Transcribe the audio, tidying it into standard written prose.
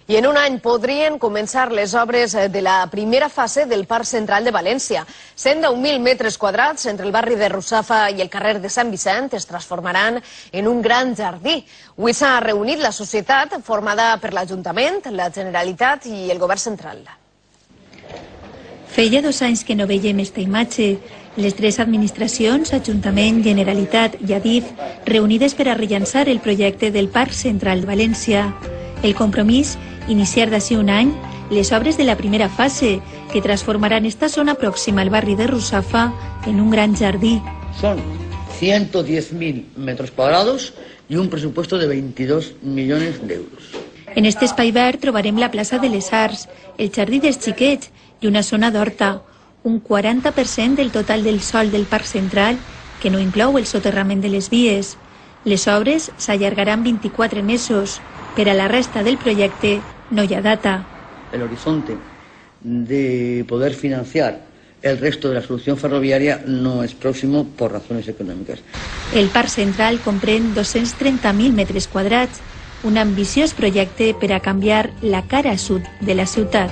I en un any podrien començar les obres de la primera fase del Parc Central de València. 110.000 metres quadrats entre el barri de Russafa i el carrer de Sant Vicent es transformaran en un gran jardí. Avui s'ha reunit la societat formada per l'Ajuntament, la Generalitat i el Govern Central. Feia 2 anys que no veiem esta imatge. Les 3 administracions, Ajuntament, Generalitat i Adif, reunides per a rellançar el projecte del Parc Central de València. El compromís, iniciar d'ací un any les obres de la primera fase, que transformaran esta zona pròxima al barri de Russafa en un gran jardí. Son 110.000 metros cuadrados y un presupuesto de 22 millones d'euros. En este espai verd trobarem la plaça de les Arts, el jardí dels Xiquets i una zona d'horta, un 40% del total del sòl del Parc Central, que no inclou el soterrament de les vies. Les obres s'allargaran 24 mesos. Per a la resta del projecte no hi ha data. El horizonte de poder financiar el resto de la solución ferroviaria no es próximo por razones económicas. El Parc Central comprèn 230.000 metres quadrats, un ambiciós projecte per a canviar la cara sud de la ciutat.